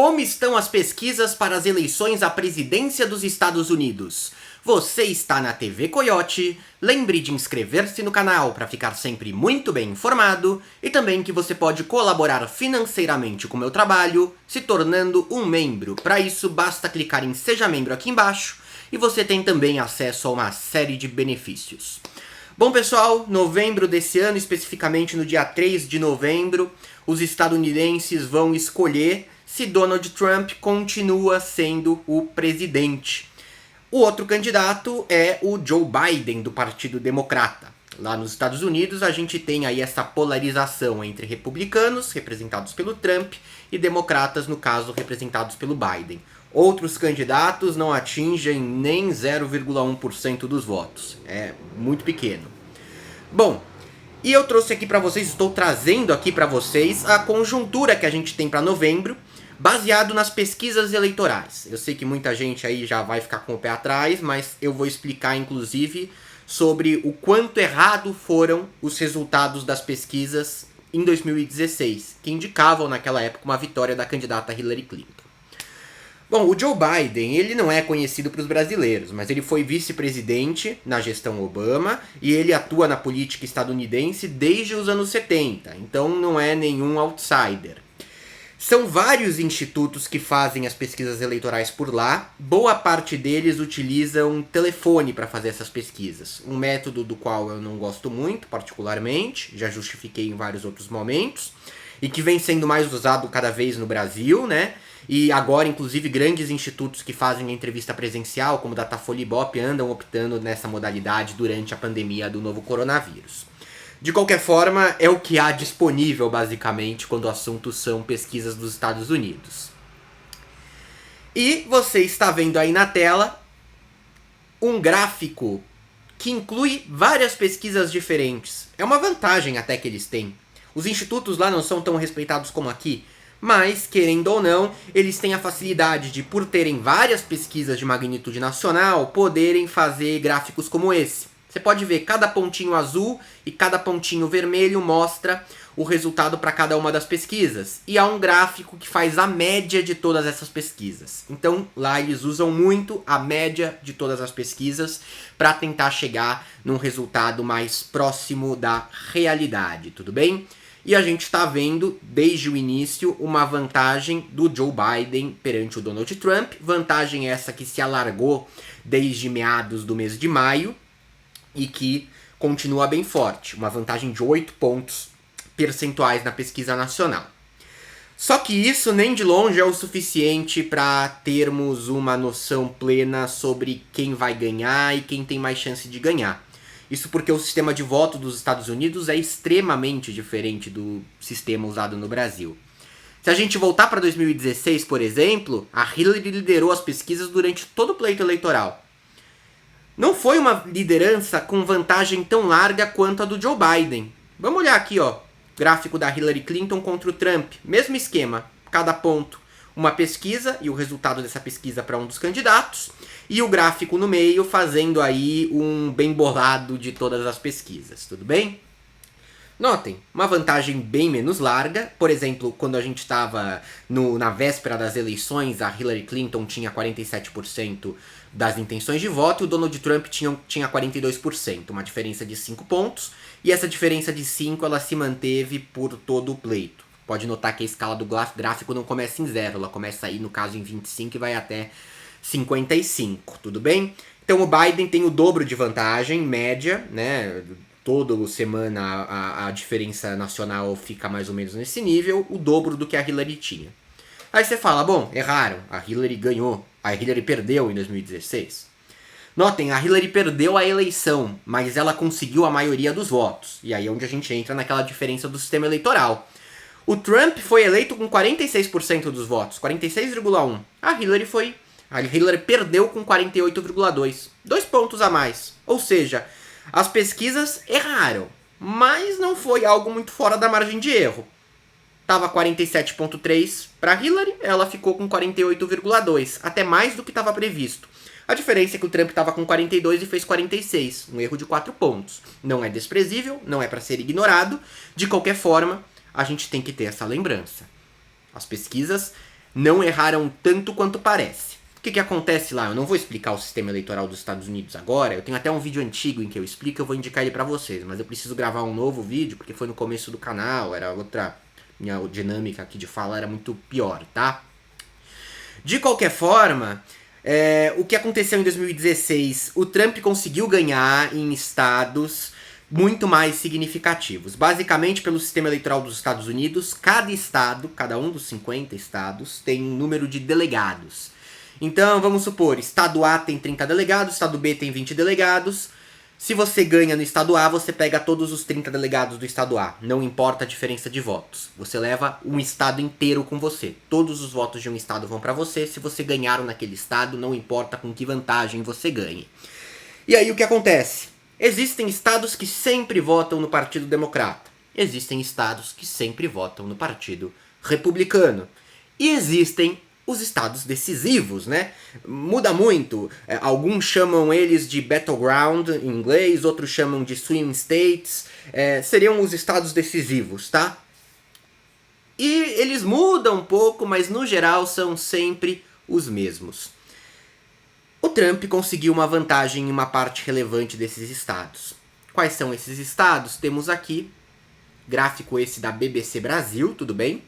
Como estão as pesquisas para as eleições à presidência dos Estados Unidos? Você está na TV Coyote. Lembre de inscrever-se no canal para ficar sempre muito bem informado e também que você pode colaborar financeiramente com o meu trabalho se tornando um membro. Para isso, basta clicar em Seja Membro aqui embaixo e você tem também acesso a uma série de benefícios. Bom pessoal, novembro desse ano, especificamente no dia 3 de novembro, os estadunidenses vão escolher se Donald Trump continua sendo o presidente. O outro candidato é o Joe Biden, do Partido Democrata. Lá nos Estados Unidos a gente tem aí essa polarização entre republicanos, representados pelo Trump, e democratas, no caso, representados pelo Biden. Outros candidatos não atingem nem 0,1% dos votos. É muito pequeno. Bom, e eu trouxe aqui para vocês, estou trazendo aqui para vocês a conjuntura que a gente tem para novembro, baseado nas pesquisas eleitorais. Eu sei que muita gente aí já vai ficar com o pé atrás, mas eu vou explicar inclusive sobre o quanto errado foram os resultados das pesquisas em 2016, que indicavam naquela época uma vitória da candidata Hillary Clinton. Bom, o Joe Biden, ele não é conhecido para os brasileiros, mas ele foi vice-presidente na gestão Obama e ele atua na política estadunidense desde os anos 70, então não é nenhum outsider. São vários institutos que fazem as pesquisas eleitorais por lá. Boa parte deles utilizam um telefone para fazer essas pesquisas. Um método do qual eu não gosto muito, particularmente, já justifiquei em vários outros momentos, e que vem sendo mais usado cada vez no Brasil, né? E agora, inclusive, grandes institutos que fazem entrevista presencial, como Datafolha e Ibope, andam optando nessa modalidade durante a pandemia do novo coronavírus. De qualquer forma, é o que há disponível, basicamente, quando o assunto são pesquisas dos Estados Unidos. E você está vendo aí na tela um gráfico que inclui várias pesquisas diferentes. É uma vantagem até que eles têm. Os institutos lá não são tão respeitados como aqui, mas, querendo ou não, eles têm a facilidade de, por terem várias pesquisas de magnitude nacional, poderem fazer gráficos como esse. Você pode ver, cada pontinho azul e cada pontinho vermelho mostra o resultado para cada uma das pesquisas. E há um gráfico que faz a média de todas essas pesquisas. Então, lá eles usam muito a média de todas as pesquisas para tentar chegar num resultado mais próximo da realidade, tudo bem? E a gente está vendo, desde o início, uma vantagem do Joe Biden perante o Donald Trump. Vantagem essa que se alargou desde meados do mês de maio e que continua bem forte. Uma vantagem de 8 pontos percentuais na pesquisa nacional. Só que isso nem de longe é o suficiente para termos uma noção plena sobre quem vai ganhar e quem tem mais chance de ganhar. Isso porque o sistema de voto dos Estados Unidos é extremamente diferente do sistema usado no Brasil. Se a gente voltar para 2016, por exemplo, a Hillary liderou as pesquisas durante todo o pleito eleitoral. Não foi uma liderança com vantagem tão larga quanto a do Joe Biden. Vamos olhar aqui, ó, gráfico da Hillary Clinton contra o Trump. Mesmo esquema, cada ponto uma pesquisa e o resultado dessa pesquisa para um dos candidatos, e o gráfico no meio fazendo aí um bem bolado de todas as pesquisas, tudo bem? Notem, uma vantagem bem menos larga. Por exemplo, quando a gente estava na véspera das eleições, a Hillary Clinton tinha 47% das intenções de voto e o Donald Trump tinha 42%, uma diferença de 5 pontos, e essa diferença de 5 ela se manteve por todo o pleito. Pode notar que a escala do gráfico não começa em 0, ela começa aí, no caso, em 25 e vai até 55, tudo bem? Então o Biden tem o dobro de vantagem, média, né? Toda semana a diferença nacional fica mais ou menos nesse nível, o dobro do que a Hillary tinha. Aí você fala, bom, erraram, a Hillary ganhou, a Hillary perdeu em 2016. Notem, a Hillary perdeu a eleição, mas ela conseguiu a maioria dos votos. E aí é onde a gente entra naquela diferença do sistema eleitoral. O Trump foi eleito com 46% dos votos, 46,1%. A Hillary perdeu com 48,2%. 2 pontos a mais. Ou seja, as pesquisas erraram, mas não foi algo muito fora da margem de erro. Estava 47,3% para Hillary, ela ficou com 48,2%, até mais do que estava previsto. A diferença é que o Trump estava com 42 e fez 46, um erro de 4 pontos. Não é desprezível, não é para ser ignorado. De qualquer forma, a gente tem que ter essa lembrança. As pesquisas não erraram tanto quanto parece. O que acontece lá? Eu não vou explicar o sistema eleitoral dos Estados Unidos agora, eu tenho até um vídeo antigo em que eu explico, eu vou indicar ele pra vocês, mas eu preciso gravar um novo vídeo, porque foi no começo do canal, era outra... minha dinâmica aqui de fala era muito pior, tá? De qualquer forma, o que aconteceu em 2016? O Trump conseguiu ganhar em estados muito mais significativos. Basicamente, pelo sistema eleitoral dos Estados Unidos, cada estado, cada um dos 50 estados, tem um número de delegados. Então, vamos supor, estado A tem 30 delegados, estado B tem 20 delegados. Se você ganha no estado A, você pega todos os 30 delegados do estado A. Não importa a diferença de votos. Você leva um estado inteiro com você. Todos os votos de um estado vão para você. Se você ganhar naquele estado, não importa com que vantagem você ganhe. E aí o que acontece? Existem estados que sempre votam no Partido Democrata. Existem estados que sempre votam no Partido Republicano. E existem os estados decisivos, né? Muda muito. Alguns chamam eles de battleground em inglês, outros chamam de swing states. Seriam os estados decisivos, tá? E eles mudam um pouco, mas no geral são sempre os mesmos. O Trump conseguiu uma vantagem em uma parte relevante desses estados. Quais são esses estados? Temos aqui, gráfico esse da BBC Brasil, tudo bem?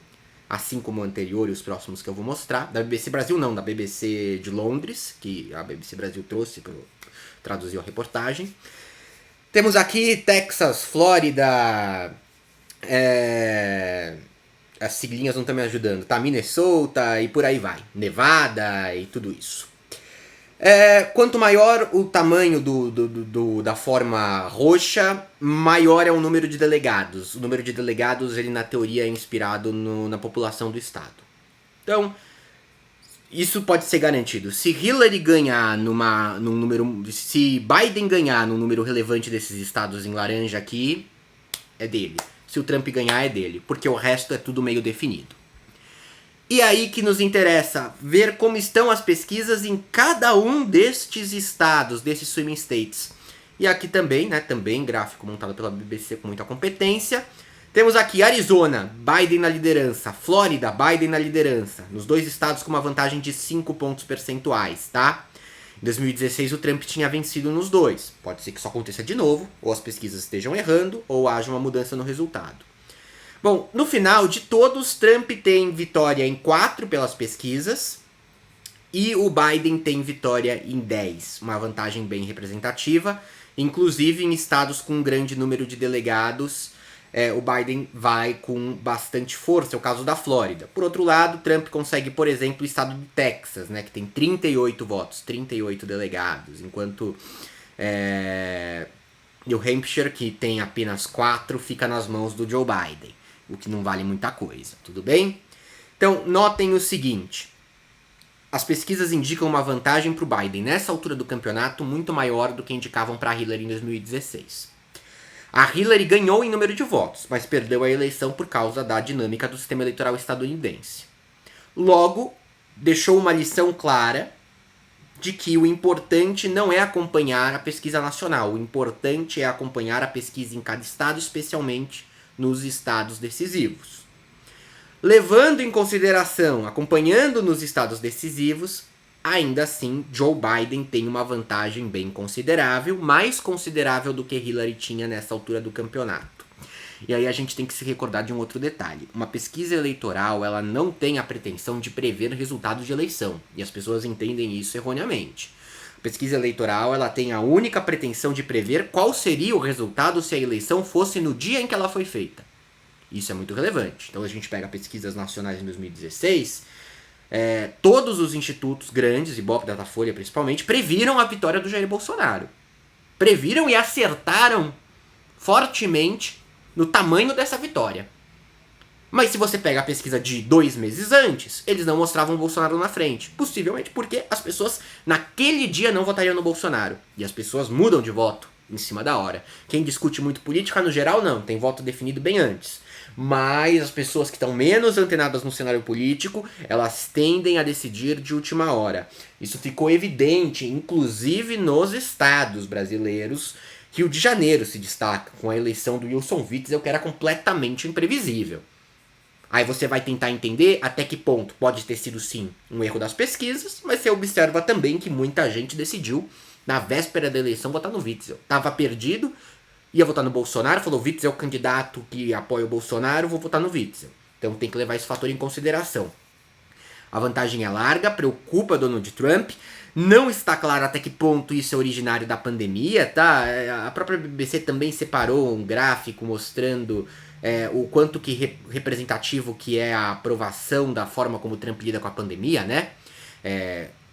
Assim como o anterior e os próximos que eu vou mostrar. Da BBC Brasil não, da BBC de Londres, que a BBC Brasil trouxe para traduzir a reportagem. Temos aqui Texas, Flórida, as siglinhas não estão me ajudando, tá? Minnesota e por aí vai. Nevada e tudo isso. Quanto maior o tamanho da forma roxa, maior é o número de delegados. O número de delegados, ele na teoria é inspirado na população do estado. Então, isso pode ser garantido. Se Hillary ganhar num número... Se Biden ganhar num número relevante desses estados em laranja aqui, é dele. Se o Trump ganhar, é dele. Porque o resto é tudo meio definido. E aí que nos interessa ver como estão as pesquisas em cada um destes estados, desses swing states. E aqui também, né, também gráfico montado pela BBC com muita competência. Temos aqui Arizona, Biden na liderança. Flórida, Biden na liderança. Nos dois estados com uma vantagem de 5 pontos percentuais, tá? Em 2016 o Trump tinha vencido nos dois. Pode ser que isso aconteça de novo, ou as pesquisas estejam errando, ou haja uma mudança no resultado. Bom, no final de todos, Trump tem vitória em 4 pelas pesquisas e o Biden tem vitória em 10, uma vantagem bem representativa. Inclusive em estados com um grande número de delegados, o Biden vai com bastante força, é o caso da Flórida. Por outro lado, Trump consegue, por exemplo, o estado do Texas, né, que tem 38 votos, 38 delegados, enquanto New Hampshire, que tem apenas 4, fica nas mãos do Joe Biden. O que não vale muita coisa, tudo bem? Então, notem o seguinte. As pesquisas indicam uma vantagem para o Biden nessa altura do campeonato muito maior do que indicavam para Hillary em 2016. A Hillary ganhou em número de votos, mas perdeu a eleição por causa da dinâmica do sistema eleitoral estadunidense. Logo, deixou uma lição clara de que o importante não é acompanhar a pesquisa nacional, o importante é acompanhar a pesquisa em cada estado, especialmente nos estados decisivos. Levando em consideração, acompanhando nos estados decisivos, ainda assim, Joe Biden tem uma vantagem bem considerável, mais considerável do que Hillary tinha nessa altura do campeonato. E aí a gente tem que se recordar de um outro detalhe. Uma pesquisa eleitoral, ela não tem a pretensão de prever resultados de eleição, e as pessoas entendem isso erroneamente. Pesquisa eleitoral, ela tem a única pretensão de prever qual seria o resultado se a eleição fosse no dia em que ela foi feita. Isso é muito relevante. Então a gente pega pesquisas nacionais em 2016, todos os institutos grandes, Ibope, Datafolha principalmente, previram a vitória do Jair Bolsonaro. Previram e acertaram fortemente no tamanho dessa vitória. Mas se você pega a pesquisa de 2 meses antes, eles não mostravam o Bolsonaro na frente. Possivelmente porque as pessoas naquele dia não votariam no Bolsonaro. E as pessoas mudam de voto em cima da hora. Quem discute muito política, no geral, não. Tem voto definido bem antes. Mas as pessoas que estão menos antenadas no cenário político, elas tendem a decidir de última hora. Isso ficou evidente, inclusive nos estados brasileiros. Rio de Janeiro se destaca com a eleição do Wilson Witzel, que era completamente imprevisível. Aí você vai tentar entender até que ponto pode ter sido sim um erro das pesquisas, mas você observa também que muita gente decidiu, na véspera da eleição, votar no Witzel. Tava perdido, ia votar no Bolsonaro, falou: Witzel é o candidato que apoia o Bolsonaro, vou votar no Witzel. Então tem que levar esse fator em consideração. A vantagem é larga, preocupa Donald Trump. Não está claro até que ponto isso é originário da pandemia, tá? A própria BBC também separou um gráfico mostrando o quanto que representativo que é a aprovação da forma como o Trump lida com a pandemia, né?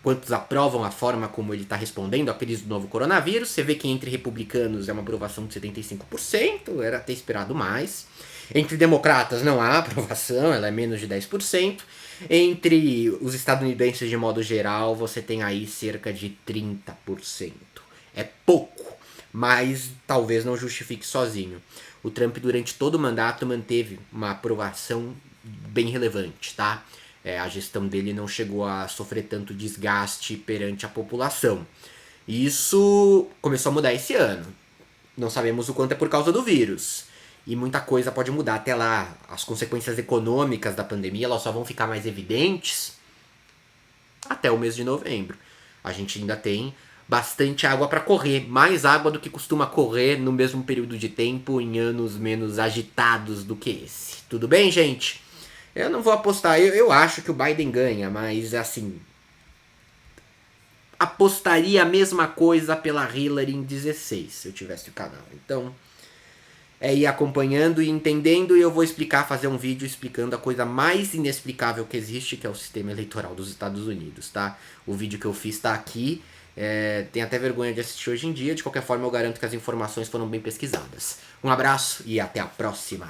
Quantos aprovam a forma como ele está respondendo à crise do novo coronavírus. Você vê que entre republicanos é uma aprovação de 75%, era ter esperado mais. Entre democratas não há aprovação, ela é menos de 10%. Entre os estadunidenses de modo geral, você tem aí cerca de 30%. É pouco, mas talvez não justifique sozinho. O Trump, durante todo o mandato, manteve uma aprovação bem relevante, tá? A gestão dele não chegou a sofrer tanto desgaste perante a população. Isso começou a mudar esse ano. Não sabemos o quanto é por causa do vírus. E muita coisa pode mudar até lá. As consequências econômicas da pandemia elas só vão ficar mais evidentes até o mês de novembro. A gente ainda tem bastante água para correr, mais água do que costuma correr no mesmo período de tempo em anos menos agitados do que esse. Tudo bem, gente? Eu não vou apostar, eu acho que o Biden ganha, mas assim, apostaria a mesma coisa pela Hillary em 16, se eu tivesse o canal. Então, ir acompanhando e entendendo, e eu vou fazer um vídeo explicando a coisa mais inexplicável que existe, que é o sistema eleitoral dos Estados Unidos, tá? O vídeo que eu fiz tá aqui, tem até vergonha de assistir hoje em dia, de qualquer forma eu garanto que as informações foram bem pesquisadas. Um abraço e até a próxima!